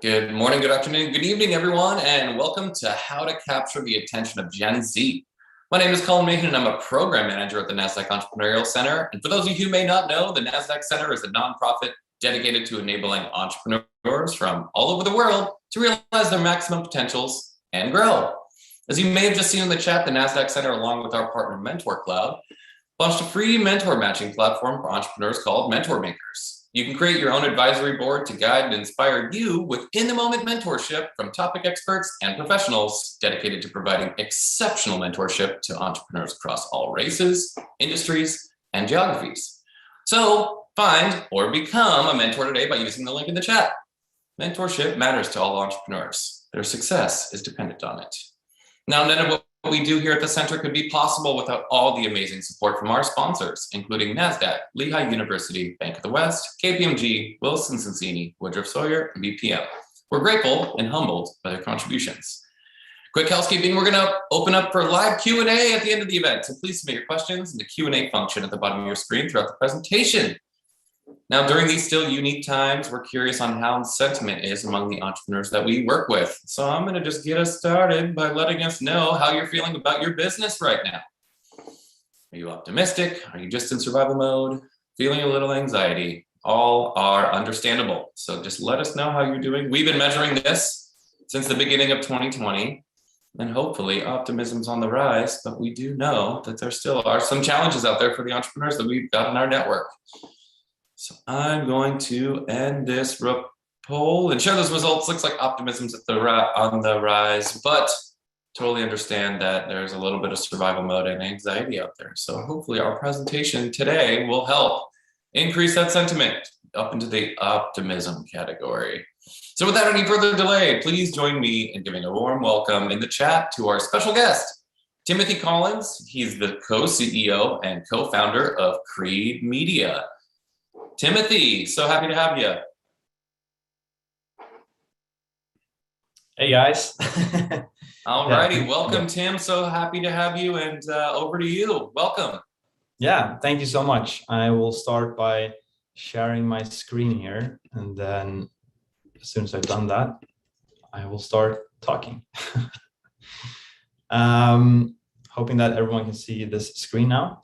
Good morning, good afternoon, good evening, everyone, and welcome to How to Capture the Attention of Gen Z. My name is Colin Mahan, and I'm a program manager at the NASDAQ Entrepreneurial Center. And for those of you who may not know, the NASDAQ Center is a nonprofit dedicated to enabling entrepreneurs from all over the world to realize their maximum potentials and grow. As you may have just seen in the chat, the NASDAQ Center, along with our partner Mentor Cloud, launched a free mentor matching platform for entrepreneurs called Mentor Makers. You can create your own advisory board to guide and inspire you with in-the-moment mentorship from topic experts and professionals dedicated to providing exceptional mentorship to entrepreneurs across all races, industries, and geographies. So find or become a mentor today by using the link in the chat. Mentorship matters to all entrepreneurs. Their success is dependent on it. Now, none of what we do here at the center could be possible without all the amazing support from our sponsors, including NASDAQ, Lehigh University, Bank of the West, KPMG, Wilson Sonsini, Woodruff Sawyer, and BPM. We're grateful and humbled by their contributions. Quick housekeeping, we're going to open up for live Q&A at the end of the event, so please submit your questions in the Q&A function at the bottom of your screen throughout the presentation. Now, during these still unique times, we're curious on how sentiment is among the entrepreneurs that we work with. So I'm going to just get us started by letting us know how you're feeling about your business right now. Are you optimistic? Are you just in survival mode? Feeling a little anxiety? All are understandable. So just let us know how you're doing. We've been measuring this since the beginning of 2020, and hopefully optimism's on the rise, but we do know that there still are some challenges out there for the entrepreneurs that we've got in our network. So I'm going to end this poll and share those results. Looks like optimism's on the rise, but totally understand that there's a little bit of survival mode and anxiety out there. So hopefully our presentation today will help increase that sentiment up into the optimism category. So without any further delay, please join me in giving a warm welcome in the chat to our special guest, Timothy Collins. He's the co-CEO and co-founder of Creed Media. Timothy, so happy to have you. Hey guys. All righty, welcome Tim. So happy to have you, and over to you. Welcome. Yeah, thank you so much. I will start by sharing my screen here, and then as soon as I've done that, I will start talking. Hoping that everyone can see this screen now.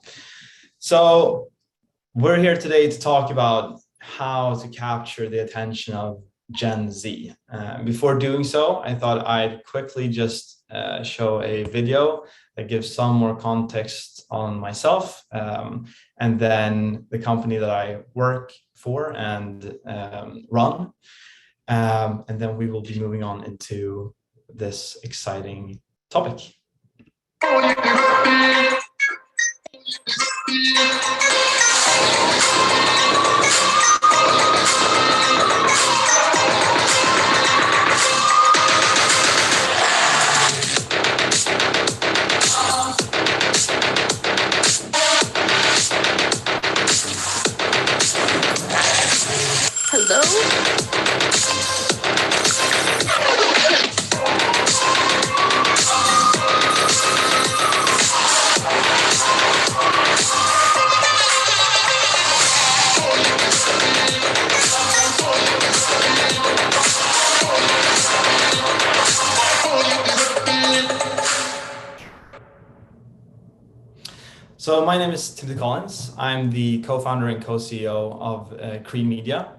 So we're here today to talk about how to capture the attention of Gen Z. Before doing so, I thought I'd quickly just show a video that gives some more context on myself, and then the company that I work for and run. And then we will be moving on into this exciting topic. Hello? So my name is Timothy Collins. I'm the co-founder and co-CEO of Creed Media.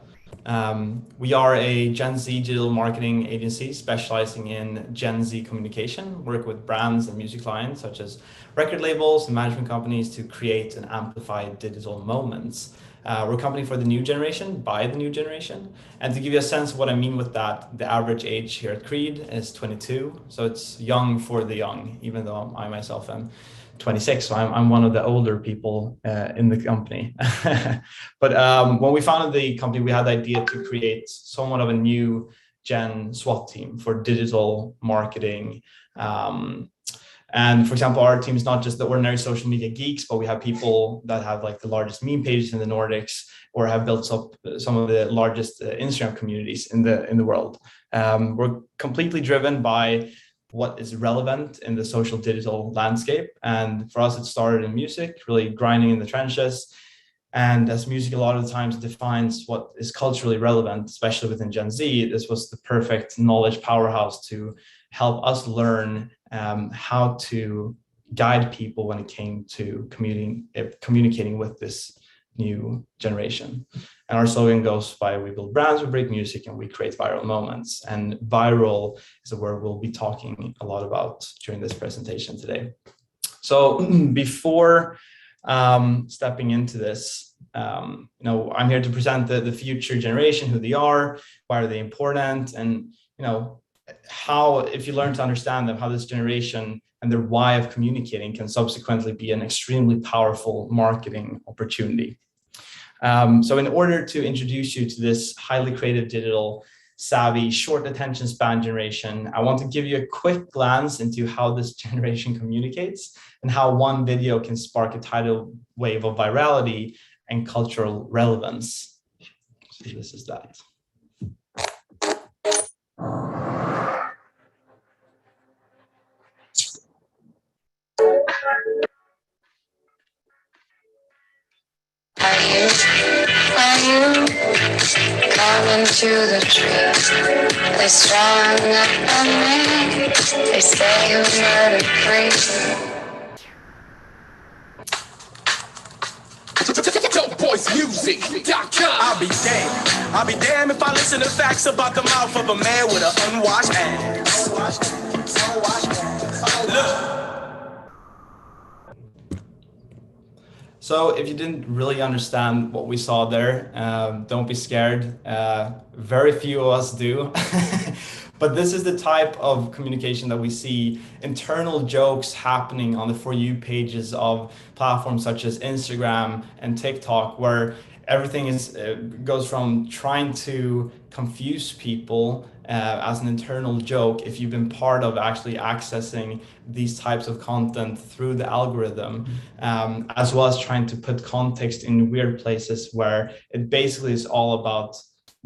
We are a Gen Z digital marketing agency specializing in Gen Z communication, work with brands and music clients such as record labels and management companies to create and amplify digital moments. We're a company for the new generation, by the new generation. And to give you a sense of what I mean with that, the average age here at Creed is 22. So it's young for the young, even though I myself am 26, so I'm one of the older people in the company. But when we founded the company, we had the idea to create somewhat of a new gen SWAT team for digital marketing. And for example, our team is not just the ordinary social media geeks, but we have people that have like the largest meme pages in the Nordics or have built up some of the largest Instagram communities in the world. We're completely driven by what is relevant in the social digital landscape. And for us, it started in music, really grinding in the trenches, And as music a lot of the times defines what is culturally relevant, especially within Gen Z, this was the perfect knowledge powerhouse to help us learn how to guide people when it came to communicating with this new generation. And our slogan goes by, we build brands, we break music, and we create viral moments. And viral is a word we'll be talking a lot about during this presentation today. So before stepping into this, I'm here to present the future generation, who they are, why are they important, and how, if you learn to understand them, how this generation and their why of communicating can subsequently be an extremely powerful marketing opportunity. So in order to introduce you to this highly creative, digital savvy, short attention span generation, I want to give you a quick glance into how this generation communicates and how one video can spark a tidal wave of virality and cultural relevance. So this is that. Are you coming to the tree? They strung up on me. They say you're murder free. I'll be damned if I listen to facts about the mouth of a man with an unwashed ass. Look. So if you didn't really understand what we saw there, don't be scared. Very few of us do. But this is the type of communication that we see internal jokes happening on the For You pages of platforms such as Instagram and TikTok, where everything goes from trying to confuse people as an internal joke, if you've been part of actually accessing these types of content through the algorithm, as well as trying to put context in weird places where it basically is all about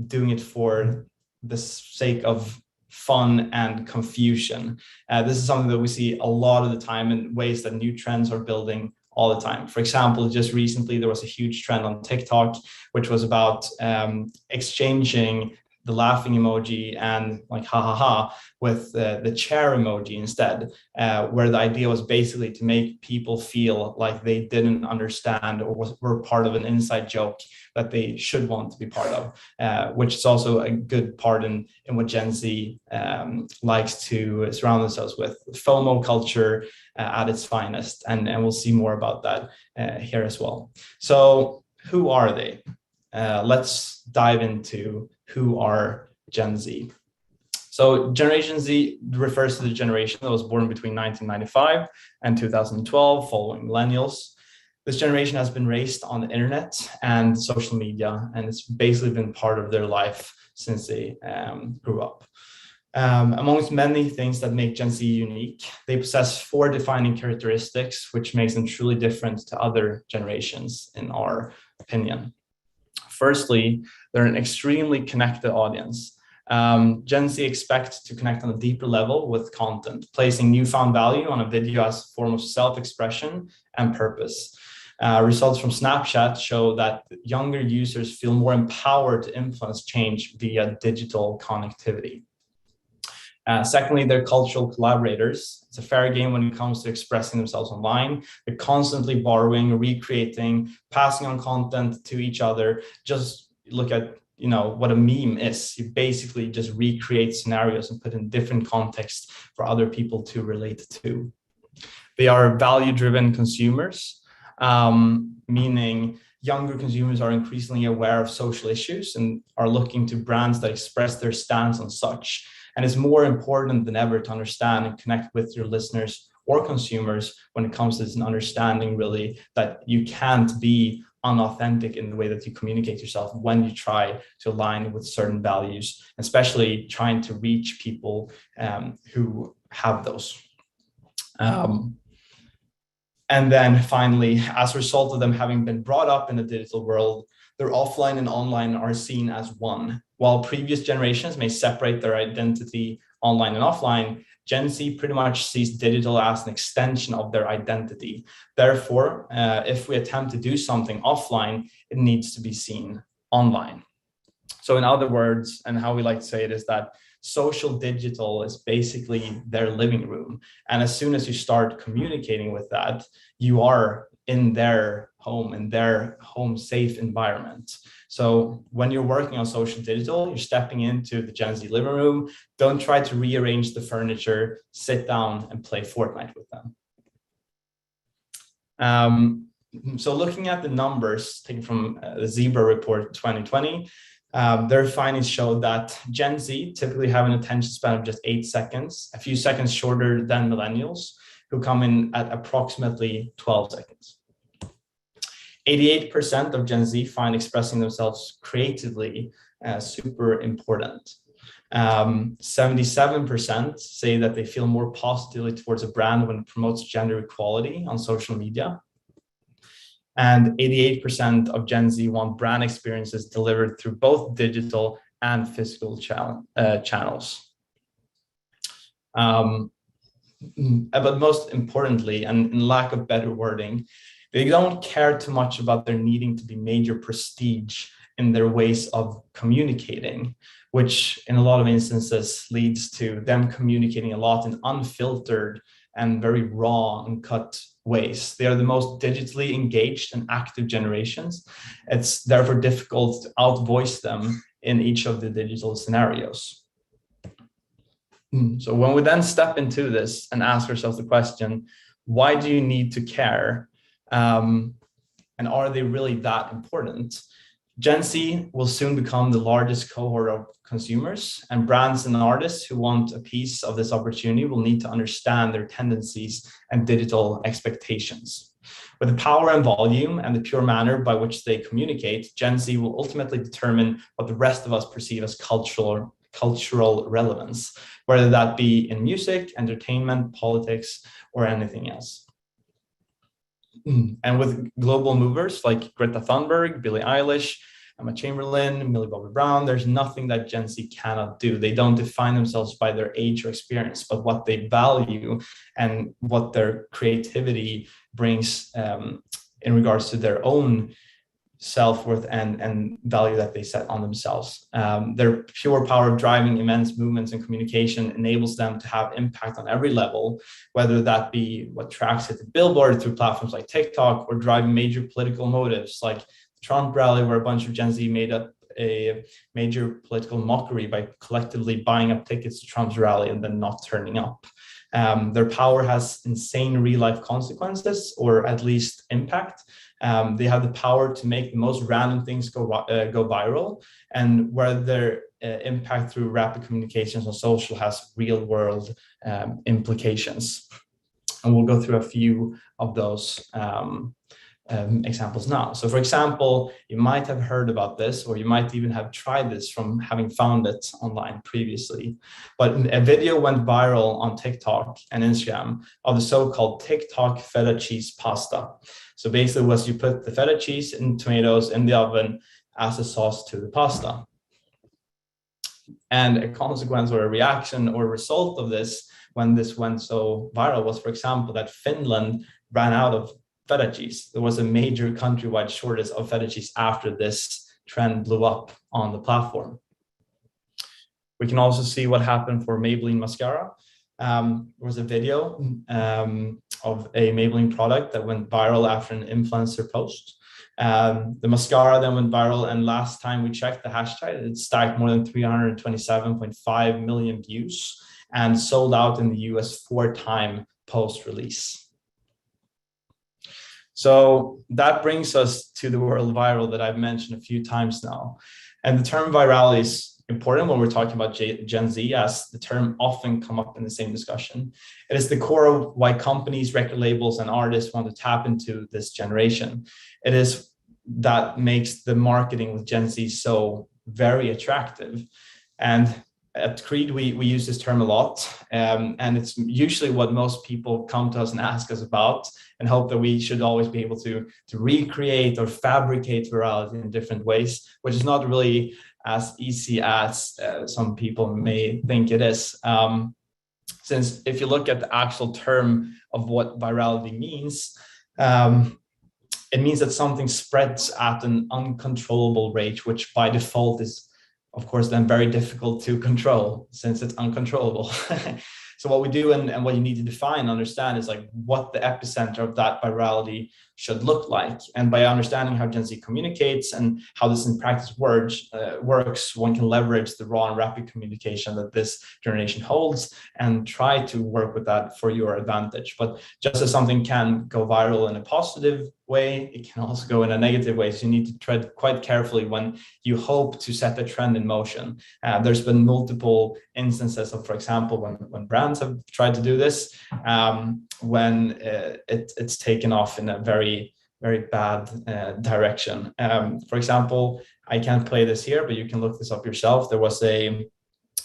doing it for the sake of fun and confusion. This is something that we see a lot of the time in ways that new trends are building all the time. For example, just recently, there was a huge trend on TikTok, which was about exchanging the laughing emoji and like ha ha ha with the chair emoji instead, where the idea was basically to make people feel like they didn't understand or were part of an inside joke that they should want to be part of, which is also a good part in what Gen Z likes to surround themselves with. FOMO culture at its finest, and we'll see more about that here as well. So who are they? Let's dive into who are Gen Z. So Generation Z refers to the generation that was born between 1995 and 2012, following millennials. This generation has been raised on the internet and social media, and it's basically been part of their life since they grew up. Amongst many things that make Gen Z unique, they possess 4 defining characteristics, which makes them truly different to other generations, in our opinion. Firstly, they're an extremely connected audience. Gen Z expect to connect on a deeper level with content, placing newfound value on a video as a form of self-expression and purpose. Results from Snapchat show that younger users feel more empowered to influence change via digital connectivity. Secondly, they're cultural collaborators. It's a fair game when it comes to expressing themselves online. They're constantly borrowing, recreating, passing on content to each other. Just look at what a meme is. You basically just recreate scenarios and put in different contexts for other people to relate to. They are value-driven consumers, meaning younger consumers are increasingly aware of social issues and are looking to brands that express their stance on such. And it's more important than ever to understand and connect with your listeners or consumers when it comes to this understanding, really, that you can't be unauthentic in the way that you communicate yourself when you try to align with certain values, especially trying to reach people who have those. And then finally, as a result of them having been brought up in the digital world, their offline and online are seen as one. While previous generations may separate their identity online and offline, Gen Z pretty much sees digital as an extension of their identity. Therefore, if we attempt to do something offline, it needs to be seen online. So in other words, and how we like to say it, is that social digital is basically their living room. And as soon as you start communicating with that, you are in their home safe environment. So when you're working on social digital, you're stepping into the Gen Z living room. Don't try to rearrange the furniture, sit down and play Fortnite with them. So looking at the numbers taken from the Zebra report 2020, their findings showed that Gen Z typically have an attention span of just 8 seconds, a few seconds shorter than millennials, who come in at approximately 12 seconds. 88% of Gen Z find expressing themselves creatively super important. 77% say that they feel more positively towards a brand when it promotes gender equality on social media. And 88% of Gen Z want brand experiences delivered through both digital and physical channels. But most importantly, and in lack of better wording, they don't care too much about there needing to be major prestige in their ways of communicating, which in a lot of instances leads to them communicating a lot in unfiltered and very raw and cut ways. They are the most digitally engaged and active generations. It's therefore difficult to outvoice them in each of the digital scenarios. So when we then step into this and ask ourselves the question, why do you need to care? And are they really that important? Gen Z will soon become the largest cohort of consumers, and brands and artists who want a piece of this opportunity will need to understand their tendencies and digital expectations. With the power and volume and the pure manner by which they communicate, Gen Z will ultimately determine what the rest of us perceive as cultural relevance, whether that be in music, entertainment, politics, or anything else. And with global movers like Greta Thunberg, Billie Eilish, Emma Chamberlain, Millie Bobby Brown, there's nothing that Gen Z cannot do. They don't define themselves by their age or experience, but what they value and what their creativity brings in regards to their own self-worth and value that they set on themselves. Their pure power of driving immense movements and communication enables them to have impact on every level, whether that be what tracks hit the billboard through platforms like TikTok, or driving major political motives like the Trump rally, where a bunch of Gen Z made up a major political mockery by collectively buying up tickets to Trump's rally and then not turning up. Their power has insane real-life consequences, or at least impact. They have the power to make the most random things go viral, and where their impact through rapid communications on social has real-world implications. And we'll go through a few of those examples now. So for example, you might have heard about this, or you might even have tried this from having found it online previously. But a video went viral on TikTok and Instagram of the so-called TikTok feta cheese pasta. So basically was you put the feta cheese and tomatoes in the oven as a sauce to the pasta. And a consequence or a reaction or a result of this, when this went so viral, was, for example, that Finland ran out of feta cheese. There was a major countrywide shortage of feta cheese after this trend blew up on the platform. We can also see what happened for Maybelline mascara. There was a video of a Maybelline product that went viral after an influencer post. The mascara then went viral, and last time we checked the hashtag, it stacked more than 327.5 million views and sold out in the US 4 times post-release. So that brings us to the word viral that I've mentioned a few times now. And the term virality is important when we're talking about Gen Z, as the term often come up in the same discussion. It is the core of why companies, record labels, and artists want to tap into this generation. It is that makes the marketing with Gen Z so very attractive. And at Creed, we use this term a lot, and it's usually what most people come to us and ask us about, and hope that we should always be able to recreate or fabricate virality in different ways, which is not really as easy as some people may think it is. since if you look at the actual term of what virality means, it means that something spreads at an uncontrollable rate, which by default is, of course, then very difficult to control since it's uncontrollable. So what we do and what you need to define and understand is like what the epicenter of that virality should look like. And by understanding how Gen Z communicates and how this in practice works, one can leverage the raw and rapid communication that this generation holds and try to work with that for your advantage. But just as something can go viral in a positive way, it can also go in a negative way. So you need to tread quite carefully when you hope to set the trend in motion. There's been multiple instances of, for example, when brands have tried to do this, when it's taken off in a very, very bad direction. For example, I can't play this here, but you can look this up yourself. There was a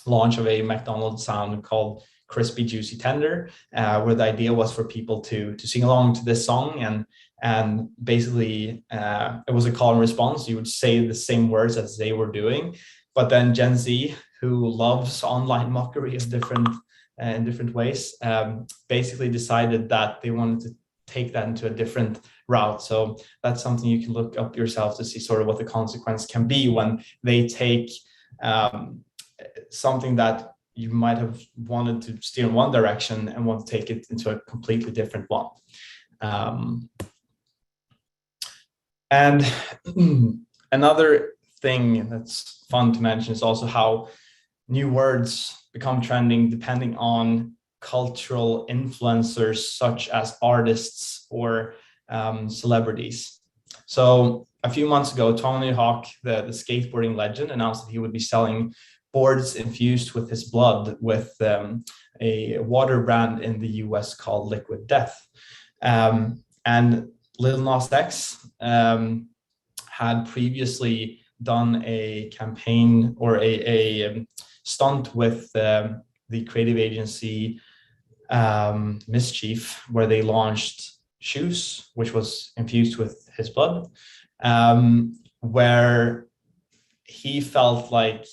launch of a McDonald's sound called Crispy Juicy Tender, where the idea was for people to sing along to this song, and basically it was a call and response. You would say the same words as they were doing, but then Gen Z, who loves online mockery of in different ways, basically decided that they wanted to take that into a different route. So that's something you can look up yourself to see sort of what the consequence can be when they take something that you might have wanted to steer in one direction and want to take it into a completely different one. And another thing that's fun to mention is also how new words become trending depending on cultural influencers such as artists or celebrities. So a few months ago, Tony Hawk, the skateboarding legend, announced that he would be selling boards infused with his blood with a water brand in the US called Liquid Death. And Lil Nas X had previously done a campaign or a stunt with the creative agency Mischief, where they launched shoes, which was infused with his blood, where he felt like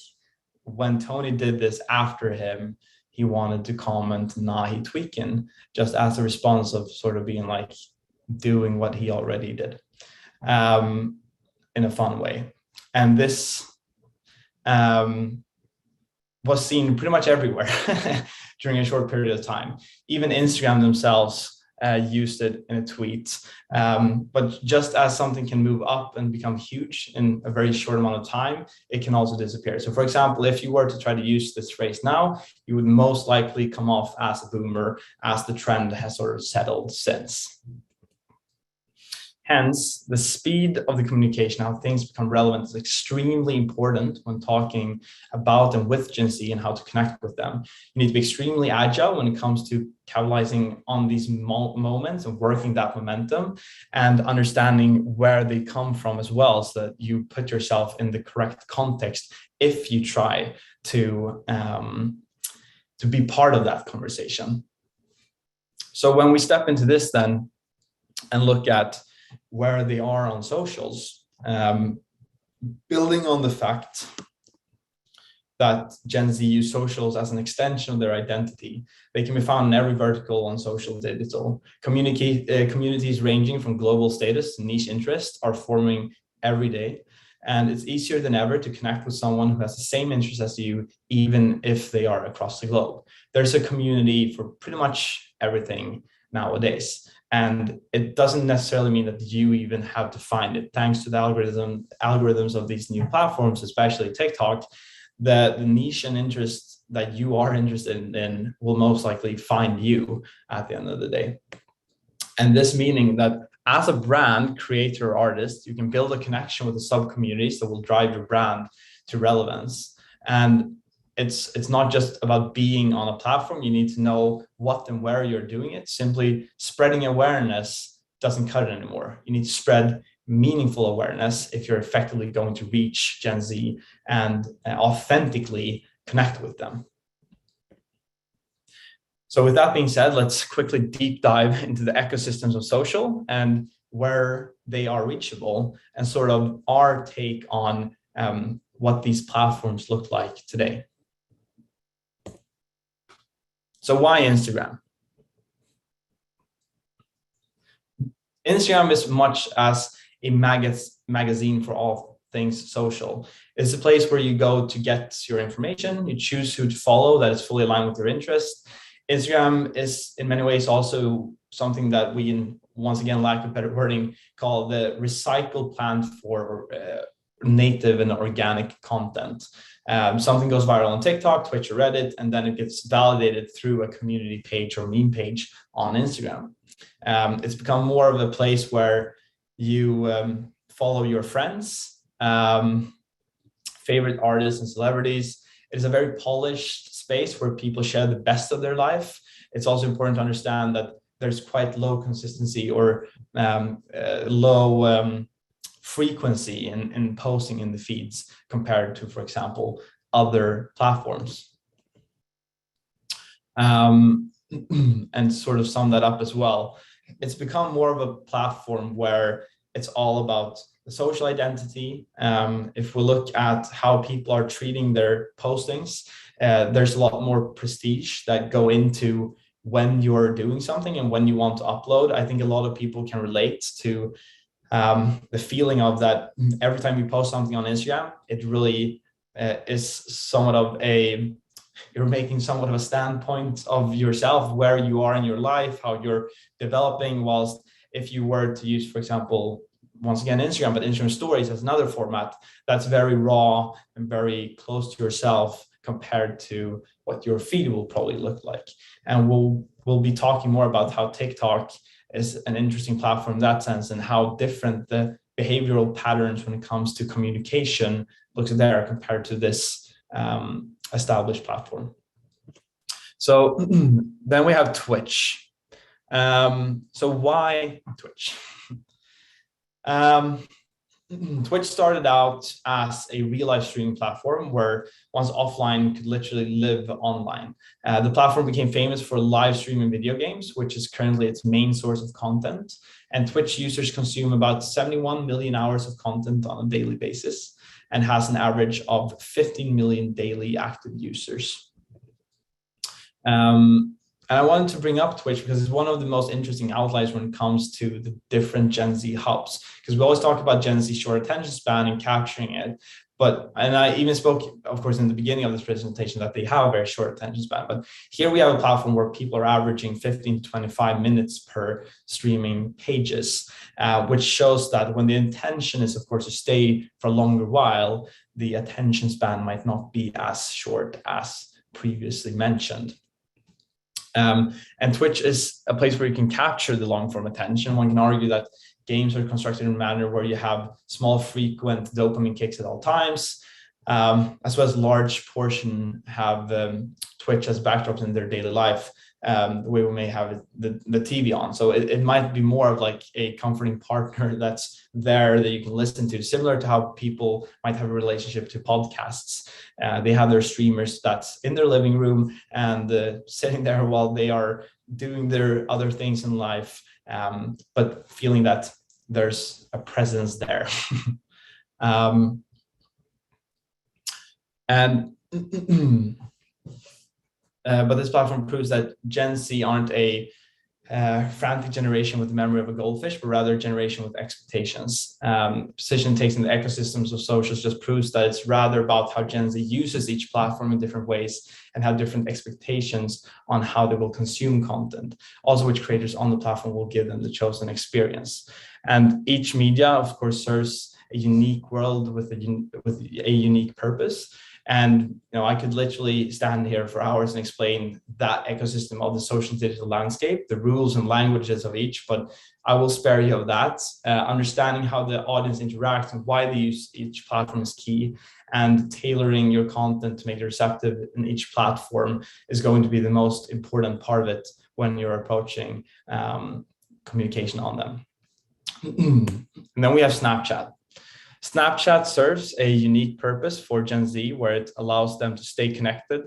when Tony did this after him, he wanted to comment, nah, he tweaking, just as a response of sort of being like doing what he already did in a fun way. And this was seen pretty much everywhere during a short period of time. Even Instagram themselves used it in a tweet. But just as something can move up and become huge in a very short amount of time, it can also disappear. So for example, if you were to try to use this phrase now, you would most likely come off as a boomer, as the trend has sort of settled since. Hence, the speed of the communication, how things become relevant, is extremely important when talking about and with Gen Z and how to connect with them. You need to be extremely agile when it comes to capitalizing on these moments and working that momentum and understanding where they come from as well, so that you put yourself in the correct context if you try to be part of that conversation. So when we step into this then and look at where they are on socials, building on the fact that Gen Z use socials as an extension of their identity. They can be found in every vertical on social digital. Communities ranging from global status to niche interest are forming every day. And it's easier than ever to connect with someone who has the same interests as you, even if they are across the globe. There's a community for pretty much everything nowadays. And it doesn't necessarily mean that you even have to find it. Thanks to the algorithms of these new platforms, especially TikTok, the niche and interest that you are interested in will most likely find you at the end of the day. And this meaning that as a brand, creator, or artist, you can build a connection with the sub-communities that will drive your brand to relevance. And it's not just about being on a platform. You need to know what and where you're doing it. Simply spreading awareness doesn't cut it anymore. You need to spread meaningful awareness if you're effectively going to reach Gen Z and authentically connect with them. So with that being said, let's quickly deep dive into the ecosystems of social and where they are reachable and sort of our take on what these platforms look like today. So why Instagram? Instagram is much as a magazine for all things social. It's a place where you go to get your information. You choose who to follow that is fully aligned with your interests. Instagram is in many ways also something that we, once again, lack of better wording, call the recycle plant for native and organic content. Something goes viral on TikTok, Twitch, or Reddit, and then it gets validated through a community page or meme page on Instagram. It's become more of a place where you follow your friends, favorite artists and celebrities. It is a very polished space where people share the best of their life. It's also important to understand that there's quite low consistency or low frequency in posting in the feeds compared to, for example, other platforms. And sort of sum that up as well, it's become more of a platform where it's all about the social identity. If we look at how people are treating their postings, there's a lot more prestige that go into when you're doing something and when you want to upload. I think a lot of people can relate to the feeling of that every time you post something on Instagram, it really is somewhat of a, you're making somewhat of a standpoint of yourself, where you are in your life, how you're developing. Whilst if you were to use, for example, once again, Instagram, but Instagram stories as another format, that's very raw and very close to yourself compared to what your feed will probably look like. And we'll be talking more about how TikTok is an interesting platform in that sense, and how different the behavioral patterns when it comes to communication looks there compared to this established platform. So then we have Twitch. So why Twitch? Twitch started out as a real life streaming platform where one's offline could literally live online. The platform became famous for live streaming video games, which is currently its main source of content. And Twitch users consume about 71 million hours of content on a daily basis and has an average of 15 million daily active users. And I wanted to bring up Twitch because it's one of the most interesting outliers when it comes to the different Gen Z hubs. Because we always talk about Gen Z short attention span and capturing it. And I even spoke, of course, in the beginning of this presentation that they have a very short attention span. But here we have a platform where people are averaging 15 to 25 minutes per streaming pages, which shows that when the intention is, of course, to stay for a longer while, the attention span might not be as short as previously mentioned. And Twitch is a place where you can capture the long form attention. One can argue that games are constructed in a manner where you have small, frequent dopamine kicks at all times, as well as large portion have Twitch as backdrops in their daily life, the way we may have the TV on. So it might be more of like a comforting partner that's there that you can listen to, similar to how people might have a relationship to podcasts. They have their streamers that's in their living room and sitting there while they are doing their other things in life, but feeling that there's a presence there. But this platform proves that Gen Z aren't a frantic generation with the memory of a goldfish, but rather a generation with expectations. Position takes in the ecosystems of socials just proves that it's rather about how Gen Z uses each platform in different ways and have different expectations on how they will consume content, also which creators on the platform will give them the chosen experience. And each media, of course, serves a unique world with a unique purpose. And I could literally stand here for hours and explain that ecosystem of the social digital landscape, the rules and languages of each, but I will spare you of that. Understanding how the audience interacts and why they use each platform is key, and tailoring your content to make it receptive in each platform is going to be the most important part of it when you're approaching communication on them. And then we have Snapchat. Snapchat serves a unique purpose for Gen Z, where it allows them to stay connected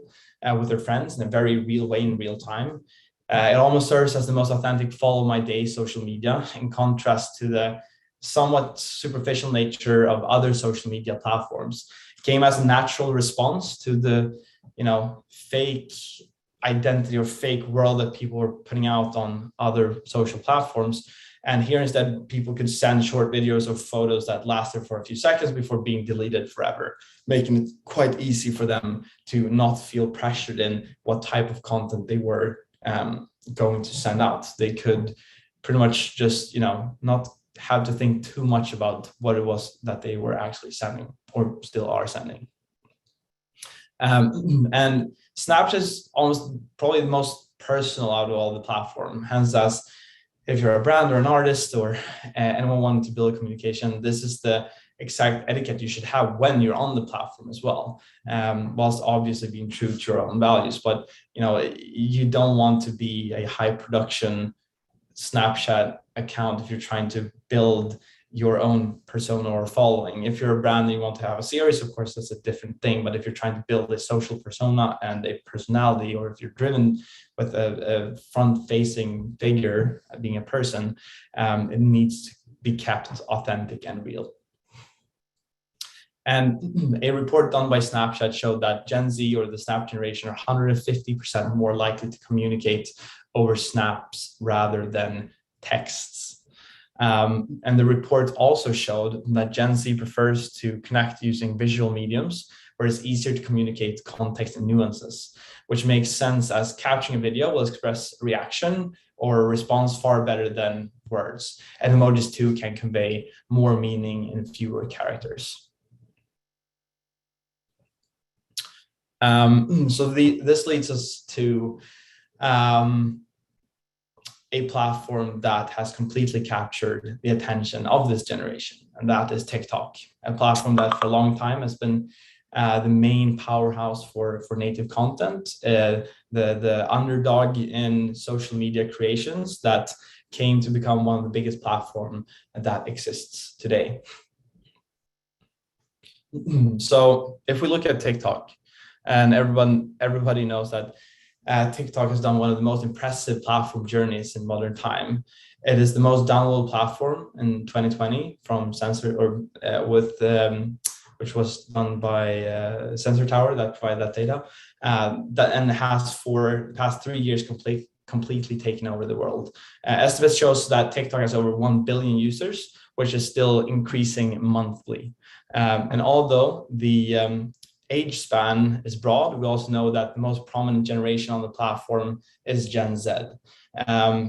with their friends in a very real way in real time. It almost serves as the most authentic follow my day social media, in contrast to the somewhat superficial nature of other social media platforms. It came as a natural response to the fake identity or fake world that people were putting out on other social platforms. And here instead, people could send short videos or photos that lasted for a few seconds before being deleted forever, making it quite easy for them to not feel pressured in what type of content they were going to send out. They could pretty much just, not have to think too much about what it was that they were actually sending or still are sending. And Snapchat is almost probably the most personal out of all the platform. Hence, as if you're a brand or an artist or anyone wanting to build a communication, this is the exact etiquette you should have when you're on the platform as well, whilst obviously being true to your own values. But you don't want to be a high production Snapchat account if you're trying to build your own persona or following. If you're a brand and you want to have a series, of course, that's a different thing. But if you're trying to build a social persona and a personality, or if you're driven with a front-facing figure, being a person, it needs to be kept authentic and real. And a report done by Snapchat showed that Gen Z, or the Snap generation, are 150% more likely to communicate over snaps rather than texts. And the report also showed that Gen Z prefers to connect using visual mediums, where it's easier to communicate context and nuances, which makes sense as capturing a video will express reaction or response far better than words. And emojis too can convey more meaning in fewer characters. This leads us to a platform that has completely captured the attention of this generation, and that is TikTok, a platform that for a long time has been the main powerhouse for native content, the underdog in social media creations that came to become one of the biggest platforms that exists today. So if we look at TikTok, and everybody knows that TikTok has done one of the most impressive platform journeys in modern time. It is the most downloaded platform in 2020 from which was done by Sensor Tower that provided that data, and has for the past 3 years completely taken over the world. Estimates shows that TikTok has over 1 billion users, which is still increasing monthly. And although the age span is broad, we also know that the most prominent generation on the platform is Gen Z.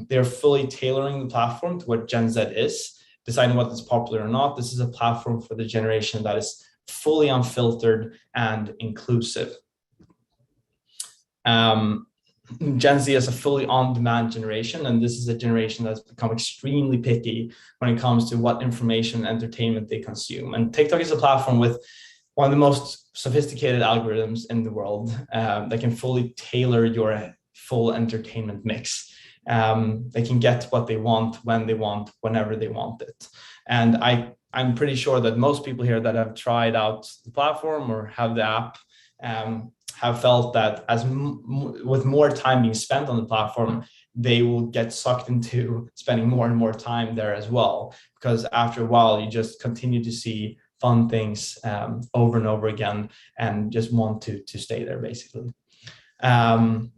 They're fully tailoring the platform to what Gen Z is, deciding what is popular or not. This is a platform for the generation that is fully unfiltered and inclusive. Gen Z is a fully on-demand generation, and this is a generation that's become extremely picky when it comes to what information and entertainment they consume. And TikTok is a platform with one of the most sophisticated algorithms in the world that can fully tailor your full entertainment mix. They can get what they want, when they want, whenever they want it. And I'm pretty sure that most people here that have tried out the platform or have the app have felt that with more time being spent on the platform, they will get sucked into spending more and more time there as well. Because after a while, you just continue to see fun things over and over again and just want to stay there, basically. And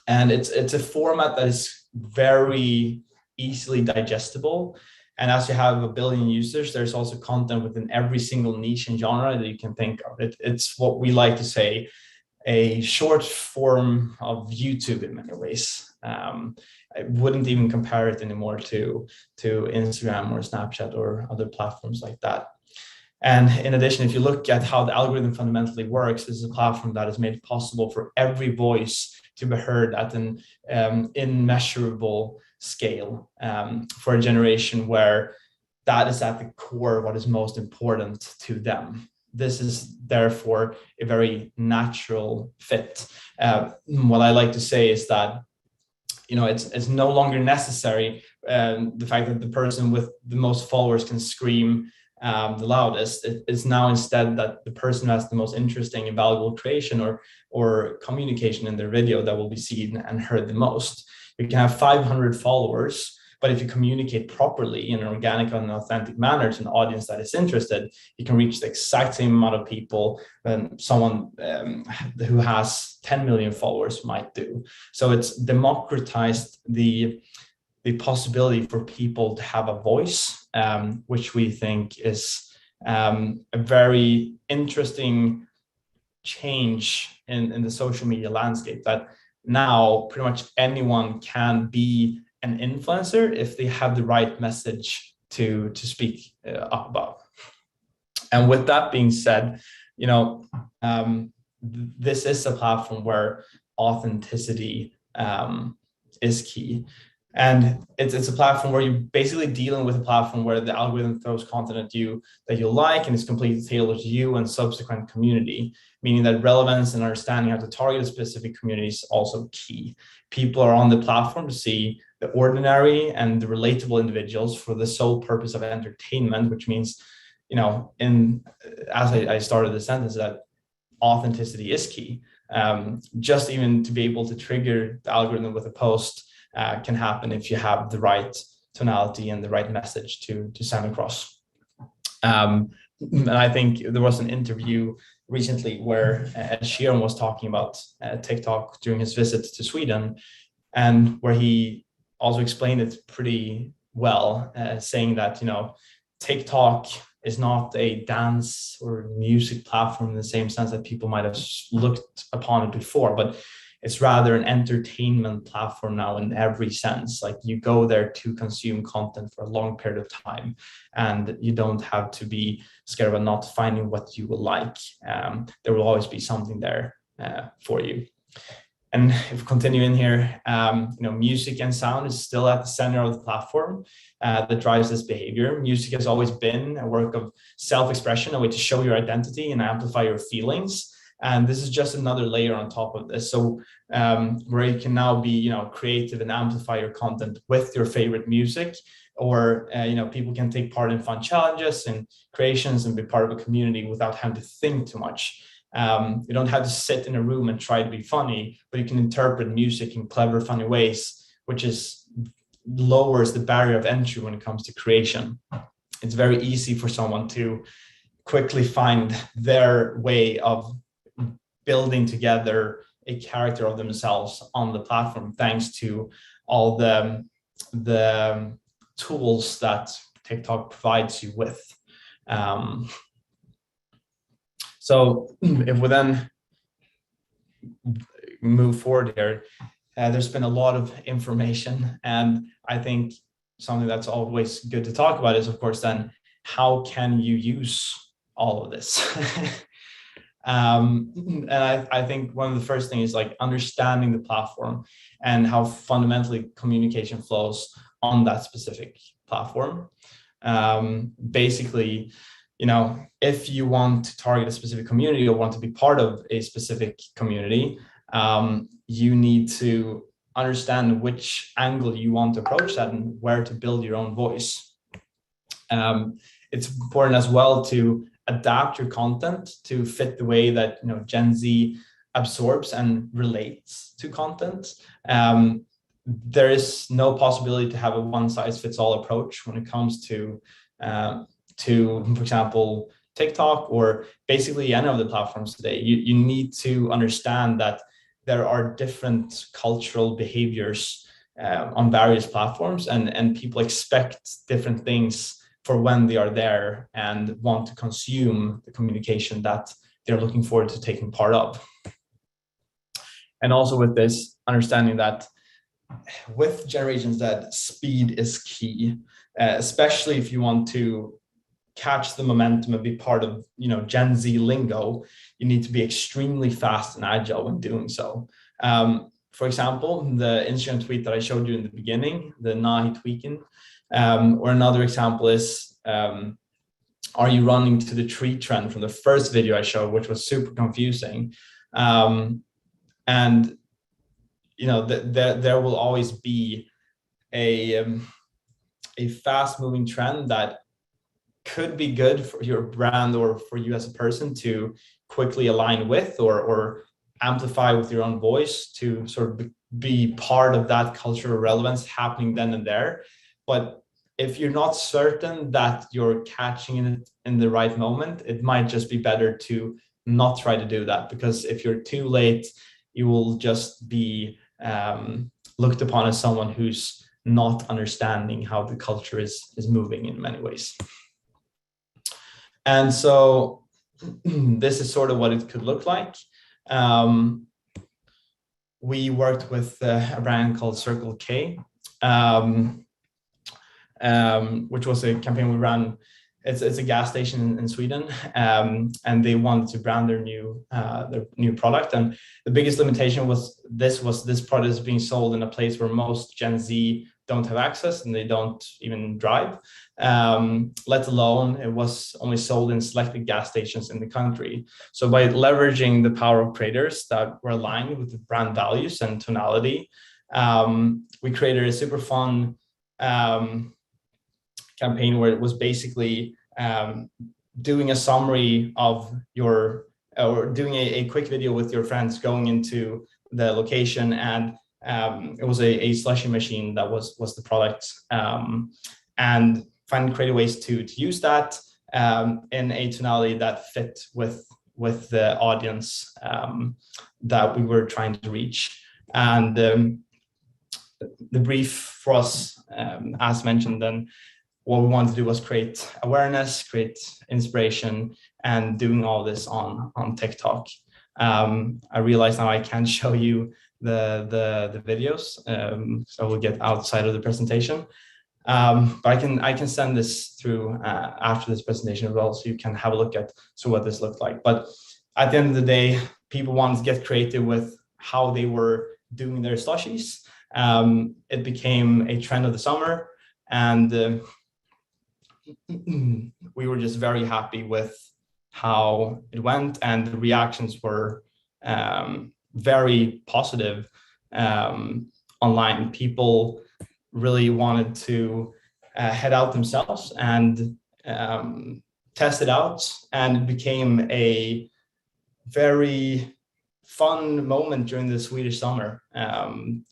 it's a format that is very easily digestible. And as you have 1 billion users, there's also content within every single niche and genre that you can think of. It's what we like to say, a short form of YouTube in many ways. I wouldn't even compare it anymore to Instagram or Snapchat or other platforms like that. And in addition, if you look at how the algorithm fundamentally works, this is a platform that has made it possible for every voice to be heard at an immeasurable scale for a generation where that is at the core of what is most important to them. This is therefore a very natural fit. What I like to say is that it's no longer necessary the fact that the person with the most followers can scream the loudest. It's now instead that the person who has the most interesting and valuable creation or communication in their video that will be seen and heard the most. You can have 500 followers, But if you communicate properly in an organic and authentic manner to an audience that is interested, you can reach the exact same amount of people than someone who has 10 million followers might do. So it's democratized the possibility for people to have a voice, which we think is a very interesting change in the social media landscape, that now pretty much anyone can be an influencer if they have the right message to speak up about. And with that being said, this is a platform where authenticity is key. And it's a platform where you're basically dealing with a platform where the algorithm throws content at you that you like, and it's completely tailored to you and subsequent community, meaning that relevance and understanding how to target a specific community is also key. People are on the platform to see the ordinary and the relatable individuals for the sole purpose of entertainment, which means, as I started the sentence, that authenticity is key. Just even to be able to trigger the algorithm with a post can happen if you have the right tonality and the right message to send across. And I think there was an interview recently where Ed Sheeran was talking about TikTok during his visit to Sweden, and where he also explained it pretty well, saying that, TikTok is not a dance or music platform in the same sense that people might have looked upon it before, but it's rather an entertainment platform now in every sense. Like, you go there to consume content for a long period of time, and you don't have to be scared of not finding what you will like. There will always be something there for you. And if we continue in here, music and sound is still at the center of the platform that drives this behavior. Music has always been a work of self-expression, a way to show your identity and amplify your feelings. And this is just another layer on top of this. So where you can now be, creative and amplify your content with your favorite music, or people can take part in fun challenges and creations and be part of a community without having to think too much. You don't have to sit in a room and try to be funny, but you can interpret music in clever, funny ways, which lowers the barrier of entry when it comes to creation. It's very easy for someone to quickly find their way of building together a character of themselves on the platform, thanks to all the tools that TikTok provides you with. So if we then move forward here, there's been a lot of information, and I think something that's always good to talk about is, of course, then how can you use all of this? And I think one of the first things is like understanding the platform and how fundamentally communication flows on that specific platform. Basically, if you want to target a specific community or want to be part of a specific community, you need to understand which angle you want to approach that and where to build your own voice. It's important as well to adapt your content to fit the way that Gen Z absorbs and relates to content. There is no possibility to have a one-size-fits-all approach when it comes to, for example, TikTok or basically any of the platforms today. You need to understand that there are different cultural behaviors on various platforms, and people expect different things for when they are there and want to consume the communication that they're looking forward to taking part of. And also with this, understanding that with Generation Z, speed is key, especially if you want to catch the momentum and be part of Gen Z lingo. You need to be extremely fast and agile when doing so. For example, the Instagram tweet that I showed you in the beginning, the Nahi tweaking, or another example is, are you running to the tree trend from the first video I showed, which was super confusing. And there will always be a fast moving trend that could be good for your brand or for you as a person to quickly align with or amplify with your own voice to sort of be part of that cultural relevance happening then and there. But if you're not certain that you're catching it in the right moment, it might just be better to not try to do that, because if you're too late, you will just be looked upon as someone who's not understanding how the culture is moving in many ways. And so this is sort of what it could look like. We worked with a brand called Circle K, which was a campaign we ran. It's a gas station in Sweden, and they wanted to brand their new product. And the biggest limitation was this product is being sold in a place where most Gen Z don't have access, and they don't even drive. Let alone it was only sold in selected gas stations in the country. So by leveraging the power of creators that were aligned with the brand values and tonality, we created a super fun campaign where it was basically doing a summary of your, or doing a quick video with your friends going into the location, and it was a slushy machine that was the product, and find creative ways to use that in a tonality that fit with the audience that we were trying to reach. And the brief for us, as mentioned, then what we wanted to do was create awareness, create inspiration, and doing all this on TikTok. I realize now I can't show you the videos, so we'll get outside of the presentation. But I can send this through after this presentation as well, so you can have a look at what this looked like. But at the end of the day, people wanted to get creative with how they were doing their slushies. It became a trend of the summer, and we were just very happy with how it went, and the reactions were very positive online. People really wanted to head out themselves and test it out, and it became a very fun moment during the Swedish summer,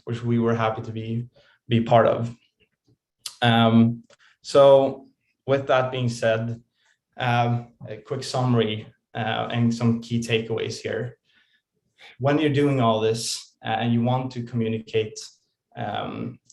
which we were happy to be part of. So with that being said, a quick summary and some key takeaways here. When you're doing all this and you want to communicate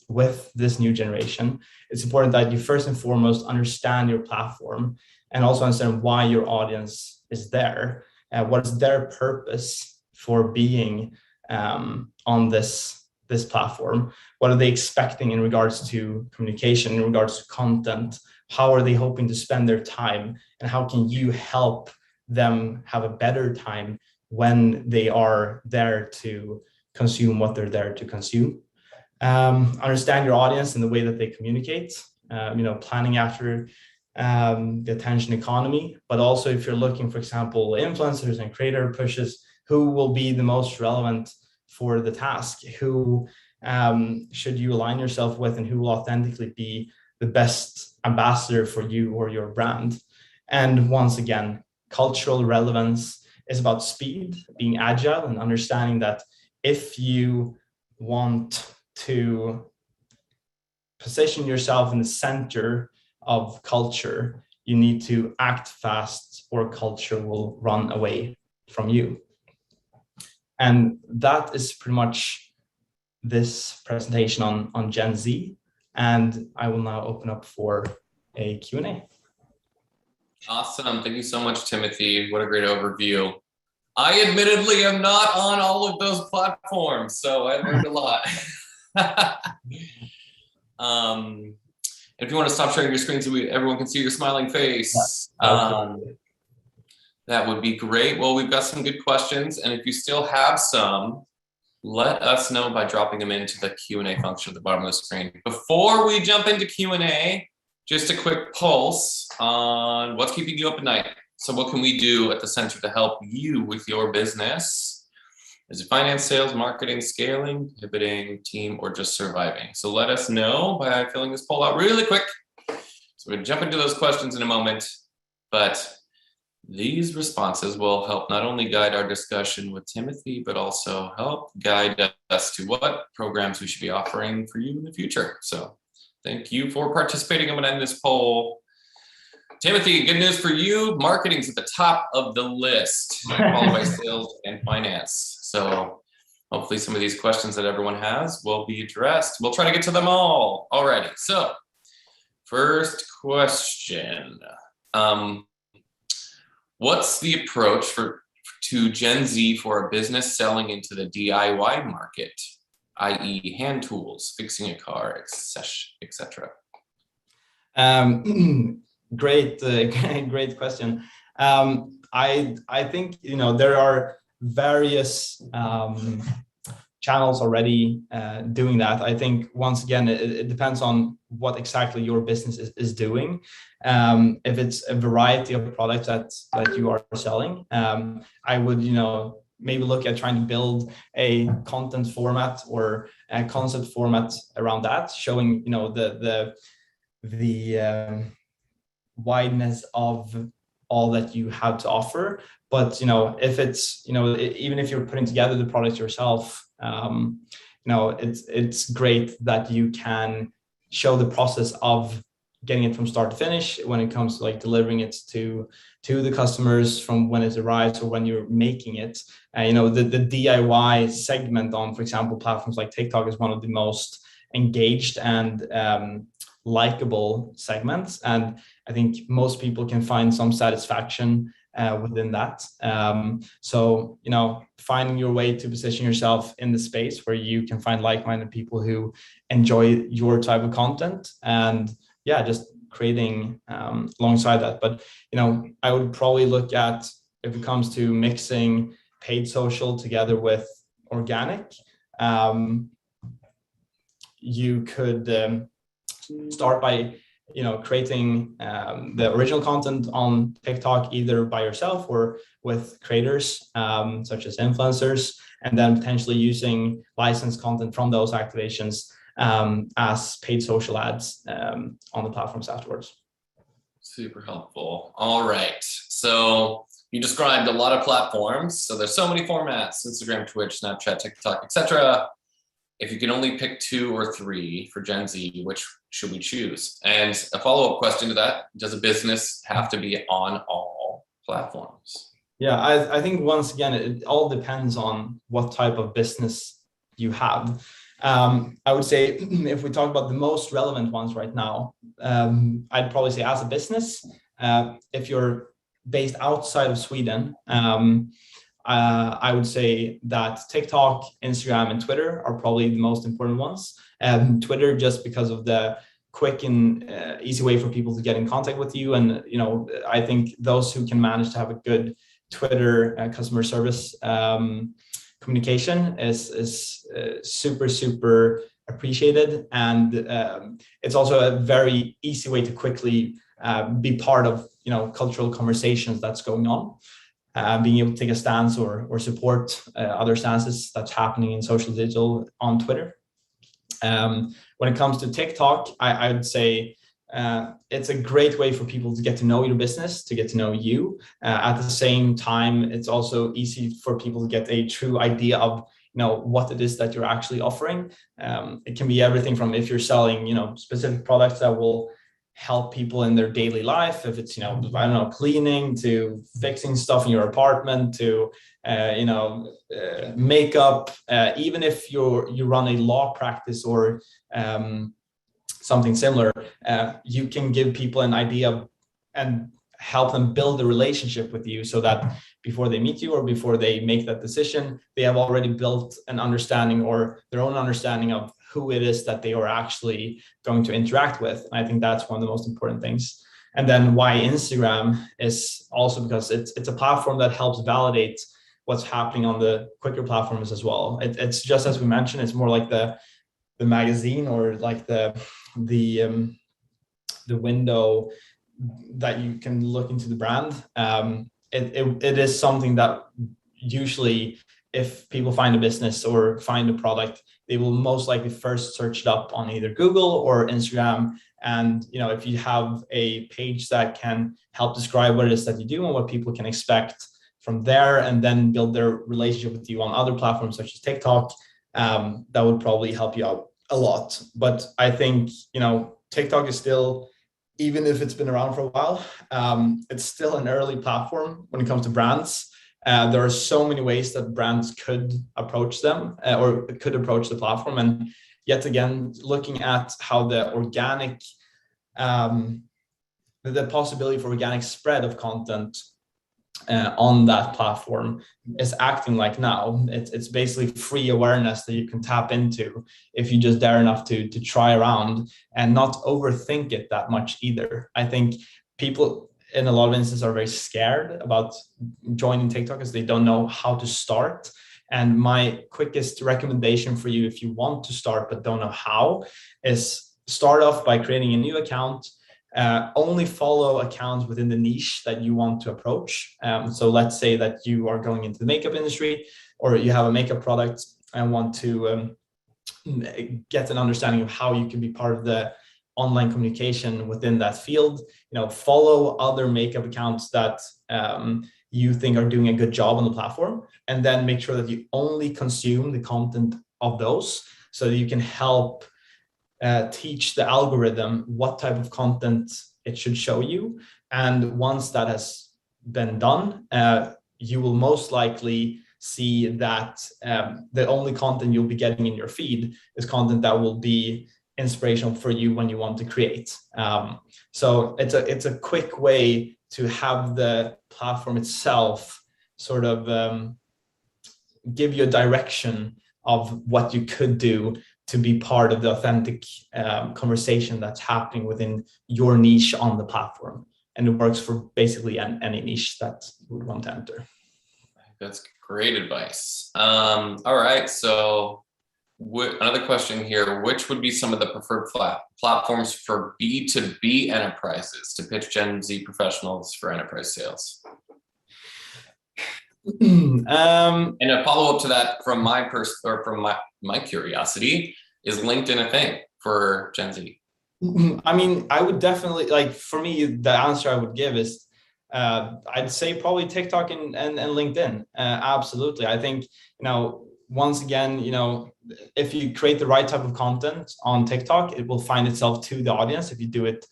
with this new generation, it's important that you first and foremost understand your platform, and also understand why your audience is there. What is their purpose for being on this platform? What are they expecting in regards to communication, in regards to content? How are they hoping to spend their time, and how can you help them have a better time when they are there to consume what they're there to consume? Understand your audience and the way that they communicate, planning after the attention economy, but also if you're looking, for example, influencers and creator pushes, who will be the most relevant for the task? Who should you align yourself with, and who will authentically be the best ambassador for you or your brand? And once again, cultural relevance is about speed, being agile, and understanding that if you want to position yourself in the center of culture, you need to act fast, or culture will run away from you. And that is pretty much this presentation on Gen Z. And I will now open up for a Q&A. Awesome. Thank you so much, Timothy. What a great overview. I admittedly am not on all of those platforms, so I learned a lot. If you want to stop sharing your screen so everyone can see your smiling face, that would be great. Well, we've got some good questions, and if you still have some, let us know by dropping them into the Q&A function at the bottom of the screen. Before we jump into Q&A, just a quick pulse on what's keeping you up at night. So what can we do at the center to help you with your business? Is it finance, sales, marketing, scaling, pivoting, team, or just surviving? So let us know by filling this poll out really quick. So we're gonna jump into those questions in a moment, but these responses will help not only guide our discussion with Timothy, but also help guide us to what programs we should be offering for you in the future. So Thank you for participating. I'm going to end this poll. Timothy, good news for you. Marketing's at the top of the list, followed by sales and finance. So hopefully some of these questions that everyone has will be addressed. We'll try to get to them all. Alrighty. So first question. What's the approach to Gen Z for a business selling into the DIY market, i.e. hand tools, fixing a car, etc.? Great question. I think, there are various channels already doing that. I think once again, it depends on what exactly your business is doing. If it's a variety of products that you are selling, I would, maybe look at trying to build a content format or a concept format around that, showing, the wideness of all that you have to offer. But if it's even if you're putting together the product yourself, it's great that you can show the process of getting it from start to finish when it comes to like delivering it to the customers, from when it arrives or when you're making it. The DIY segment on, for example, platforms like TikTok is one of the most engaged and likable segments, and I think most people can find some satisfaction within that. So finding your way to position yourself in the space where you can find like-minded people who enjoy your type of content, and just creating alongside that. But I would probably look at, if it comes to mixing paid social together with organic, you could start by creating the original content on TikTok, either by yourself or with creators such as influencers, and then potentially using licensed content from those activations as paid social ads on the platforms afterwards. Super helpful. All right. So you described a lot of platforms. So there's so many formats: Instagram, Twitch, Snapchat, TikTok, etc. If you can only pick 2 or 3 for Gen Z, which should we choose? And a follow-up question to that: does a business have to be on all platforms? Yeah, I think once again, it all depends on what type of business you have. I would say if we talk about the most relevant ones right now, I'd probably say as a business, if you're based outside of Sweden, I would say that TikTok, Instagram, and Twitter are probably the most important ones. Twitter, just because of the quick and easy way for people to get in contact with you. And, I think those who can manage to have a good Twitter customer service communication is super appreciated. And it's also a very easy way to quickly be part of, cultural conversations that's going on. Being able to take a stance or support other stances that's happening in social digital on Twitter. When it comes to TikTok, I would say it's a great way for people to get to know your business, to get to know you. At the same time, it's also easy for people to get a true idea of what it is that you're actually offering. It can be everything from, if you're selling specific products that will help people in their daily life, if it's cleaning, to fixing stuff in your apartment, to makeup, even if you run a law practice or something similar, you can give people an idea and help them build a relationship with you, so that before they meet you or before they make that decision, they have already built an understanding or their own understanding of who it is that they are actually going to interact with. And I think that's one of the most important things. And then why Instagram is also because it's a platform that helps validate what's happening on the quicker platforms as well. It's just, as we mentioned, it's more like the magazine, or like the window that you can look into the brand. It is something that usually, if people find a business or find a product, they will most likely first search it up on either Google or Instagram. And if you have a page that can help describe what it is that you do and what people can expect from there, and then build their relationship with you on other platforms such as TikTok, that would probably help you out a lot. But I think TikTok is still, even if it's been around for a while, it's still an early platform when it comes to brands. There are so many ways that brands could approach them or could approach the platform. And yet again, looking at how the organic, the possibility for organic spread of content on that platform is acting like now. It's basically free awareness that you can tap into if you just dare enough to try around and not overthink it that much either. I think people in a lot of instances are very scared about joining TikTok because they don't know how to start. And my quickest recommendation for you, if you want to start but don't know how, is start off by creating a new account. Only follow accounts within the niche that you want to approach. So let's say that you are going into the makeup industry, or you have a makeup product and want to get an understanding of how you can be part of the online communication within that field. Follow other makeup accounts that you think are doing a good job on the platform, and then make sure that you only consume the content of those, so that you can help teach the algorithm what type of content it should show you. And once that has been done, you will most likely see that the only content you'll be getting in your feed is content that will be inspirational for you when you want to create. So it's a quick way to have the platform itself sort of give you a direction of what you could do to be part of the authentic conversation that's happening within your niche on the platform. And it works for basically any niche that you would want to enter. That's great advice. All right, so another question here: which would be some of the preferred platforms for B2B enterprises to pitch Gen Z professionals for enterprise sales? And a follow-up to that from my curiosity, is LinkedIn a thing for Gen Z? I mean, I would definitely, for me, the answer I would give is I'd say probably TikTok and LinkedIn. Absolutely. I think, once again, if you create the right type of content on TikTok, it will find itself to the audience if you do it,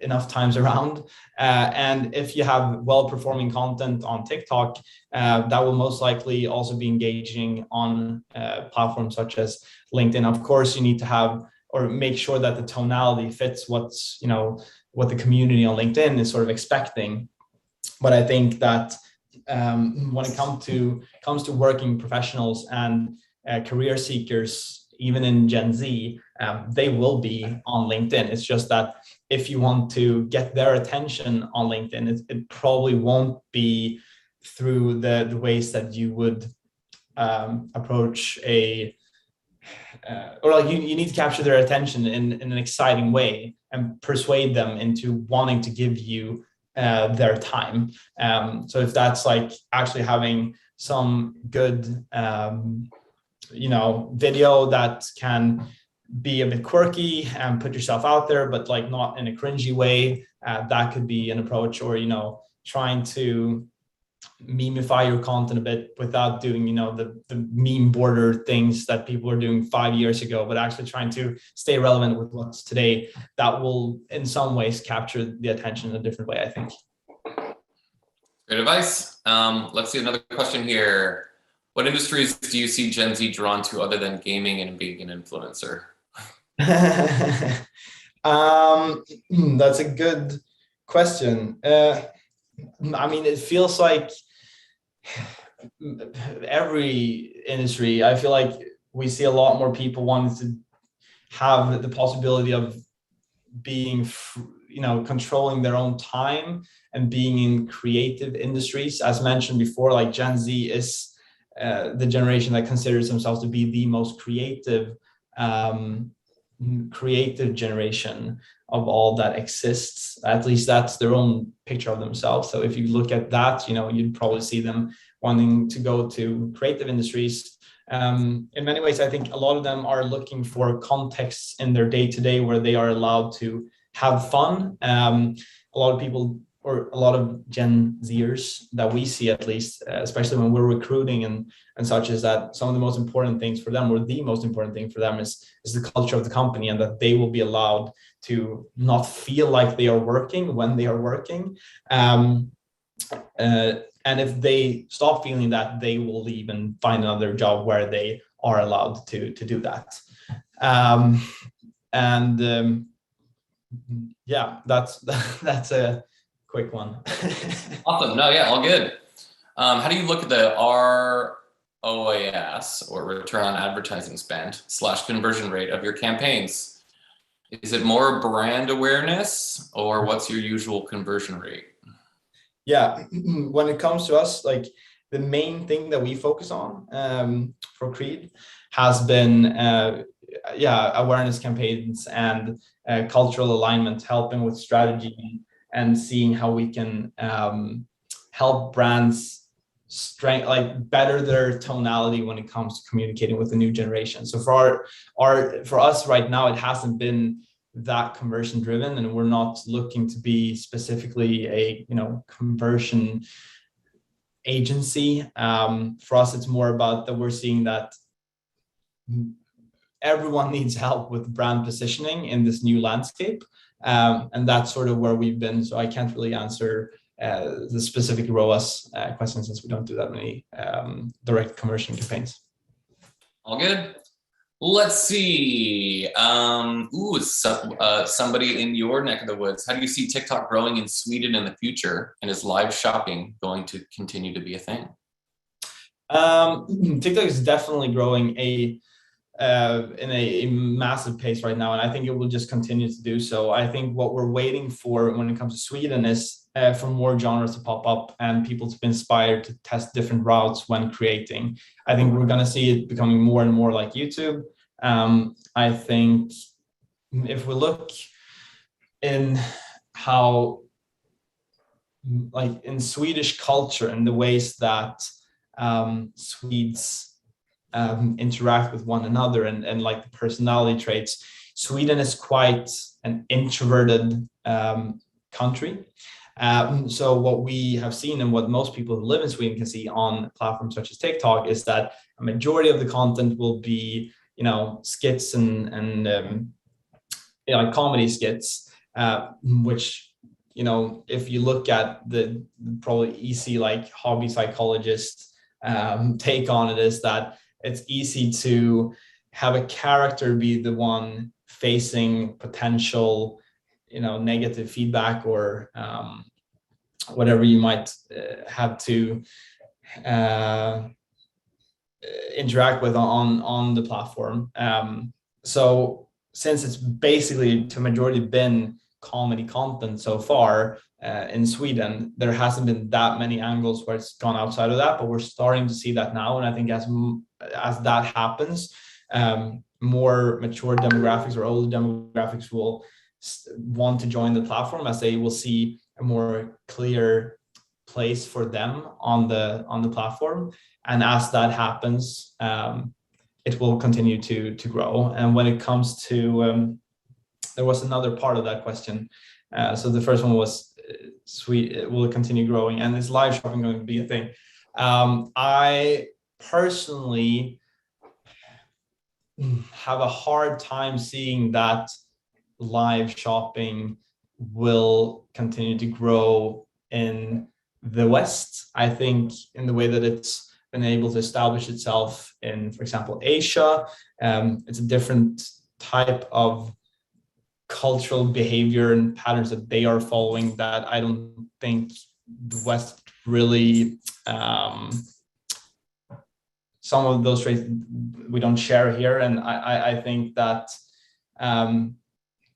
enough times around. And if you have well-performing content on TikTok, that will most likely also be engaging on platforms such as LinkedIn. Of course, you need to have or make sure that the tonality fits what the community on LinkedIn is sort of expecting. But I think that when it comes to working professionals and career seekers, even in Gen Z, they will be on LinkedIn. It's just that if you want to get their attention on LinkedIn, it probably won't be through the ways that you would approach you need to capture their attention in an exciting way and persuade them into wanting to give you their time. So if that's actually having some good video that can be a bit quirky and put yourself out there, but not in a cringy way, that could be an approach. Or trying to memeify your content a bit without doing the meme border things that people were doing 5 years ago, but actually trying to stay relevant with what's today. That will in some ways capture the attention in a different way, I think. Great advice. Let's see another question here. What industries do you see Gen Z drawn to other than gaming and being an influencer? That's a good question. I mean, it feels like every industry, I feel like we see a lot more people wanting to have the possibility of being, controlling their own time and being in creative industries. As mentioned before, Gen Z is the generation that considers themselves to be the most creative generation of all that exists. At least that's their own picture of themselves. So if you look at that, you'd probably see them wanting to go to creative industries. In many ways, I think a lot of them are looking for contexts in their day-to-day where they are allowed to have fun. A lot of people or a lot of Gen Zers that we see, at least, especially when we're recruiting and such, is that some of the most important things for them, or the most important thing for them, is the culture of the company, and that they will be allowed to not feel like they are working when they are working. And if they stop feeling that, they will leave and find another job where they are allowed to do that. Yeah, that's a quick one. Awesome. No, yeah, all good. How do you look at the ROAS, or return on advertising spend / conversion rate of your campaigns? Is it more brand awareness, or what's your usual conversion rate? Yeah, when it comes to us, like the main thing that we focus on for Creed has been awareness campaigns and cultural alignment, helping with strategy and seeing how we can help brands better their tonality when it comes to communicating with the new generation. So for us right now, it hasn't been that conversion driven, and we're not looking to be specifically a conversion agency. For us, it's more about that we're seeing that everyone needs help with brand positioning in this new landscape, and that's sort of where we've been. So I can't really answer the specific ROAS question, since we don't do that many direct conversion campaigns. All good. Let's see. Somebody in your neck of the woods. How do you see TikTok growing in Sweden in the future? And is live shopping going to continue to be a thing? TikTok is definitely growing in a massive pace right now, and I think it will just continue to do so. I think what we're waiting for when it comes to Sweden is for more genres to pop up and people to be inspired to test different routes when creating. I think we're going to see it becoming more and more like YouTube. I think if we look in how, like in Swedish culture and the ways that Swedes interact with one another and like the personality traits, Sweden is quite an introverted country. So what we have seen, and what most people who live in Sweden can see on platforms such as TikTok, is that a majority of the content will be, skits and comedy skits, which, if you look at the probably easy like hobby psychologist take on it, is that it's easy to have a character be the one facing potential, negative feedback or whatever you might have to interact with on the platform. So since it's basically to majority been comedy content so far in Sweden, there hasn't been that many angles where it's gone outside of that, but we're starting to see that now. And I think as that happens, more mature demographics or older demographics will want to join the platform, as they will see a more clear place for them on the platform. And as that happens, it will continue to grow. And when it comes to there was another part of that question. So the first one was it will continue growing, and is live shopping going to be a thing? I personally have a hard time seeing that live shopping will continue to grow in the West. I think in the way that it's been able to establish itself in, for example, Asia, it's a different type of cultural behavior and patterns that they are following that I don't think the West really, some of those traits we don't share here. And I think that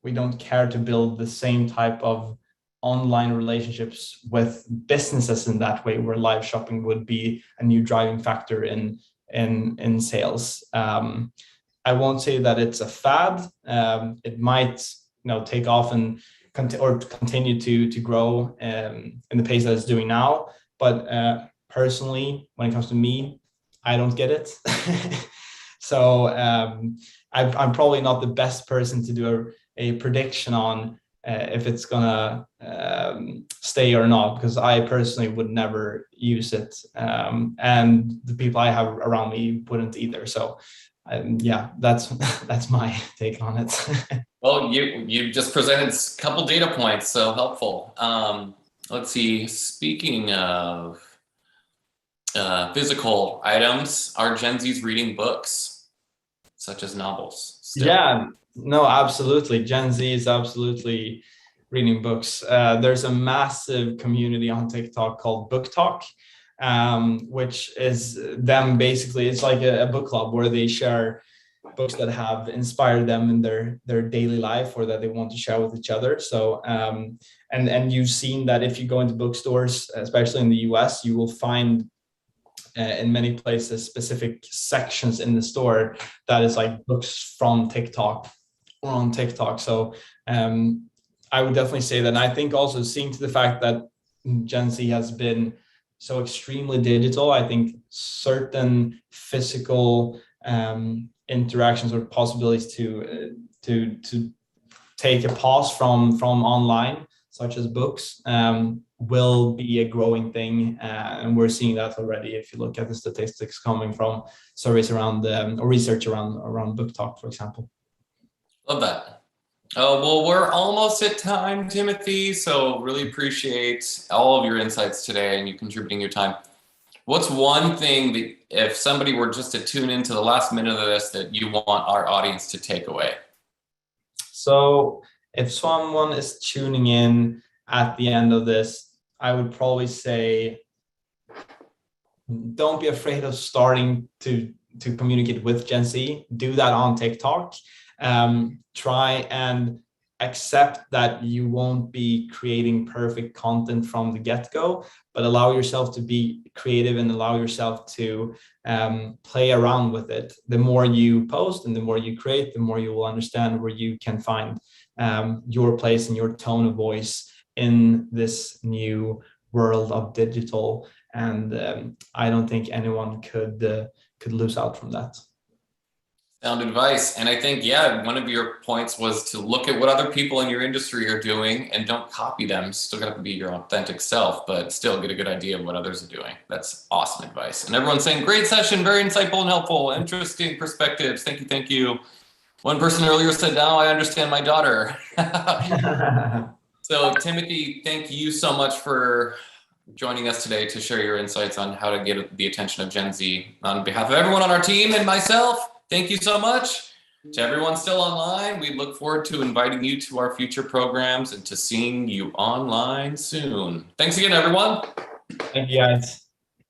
we don't care to build the same type of online relationships with businesses in that way, where live shopping would be a new driving factor in sales. I won't say that it's a fad. It might, take off and continue to grow in the pace that it's doing now. But personally, when it comes to me, I don't get it. So I'm probably not the best person to do a prediction on if it's gonna stay or not, because I personally would never use it, and the people I have around me wouldn't either. So yeah, that's that's my take on it. Well, you just presented a couple data points, so helpful. Let's see. Speaking of physical items, are Gen Zs reading books, such as novels? Still? Yeah, no, absolutely. Gen Z is absolutely reading books. There's a massive community on TikTok called Book Talk, which is them basically, it's like a book club where they share books that have inspired them in their daily life or that they want to share with each other. So and you've seen that if you go into bookstores, especially in the US, you will find in many places specific sections in the store that is like books from TikTok or on TikTok. So I would definitely say that. And I think also seeing to the fact that Gen Z has been so extremely digital, I think certain physical interactions or possibilities to take a pause from online, such as books, will be a growing thing, and we're seeing that already. If you look at the statistics coming from surveys around or research around Book Talk, for example. Love that. Oh, well, we're almost at time, Timothy. So really appreciate all of your insights today and you contributing your time. What's one thing that if somebody were just to tune into the last minute of this that you want our audience to take away? So if someone is tuning in at the end of this, I would probably say, don't be afraid of starting to communicate with Gen Z. Do that on TikTok. Try and accept that you won't be creating perfect content from the get-go, but allow yourself to be creative and allow yourself to play around with it. The more you post and the more you create, the more you will understand where you can find your place and your tone of voice in this new world of digital. And I don't think anyone could lose out from that. Sound advice. And I think, yeah, one of your points was to look at what other people in your industry are doing and don't copy them. Still got to be your authentic self, but still get a good idea of what others are doing. That's awesome advice. And everyone's saying, great session, very insightful and helpful, interesting perspectives. Thank you, thank you. One person earlier said, now I understand my daughter. So Timothy, thank you so much for joining us today to share your insights on how to get the attention of Gen Z. On behalf of everyone on our team and myself, thank you so much. To everyone still online, we look forward to inviting you to our future programs and to seeing you online soon. Thanks again, everyone. Thank you, guys.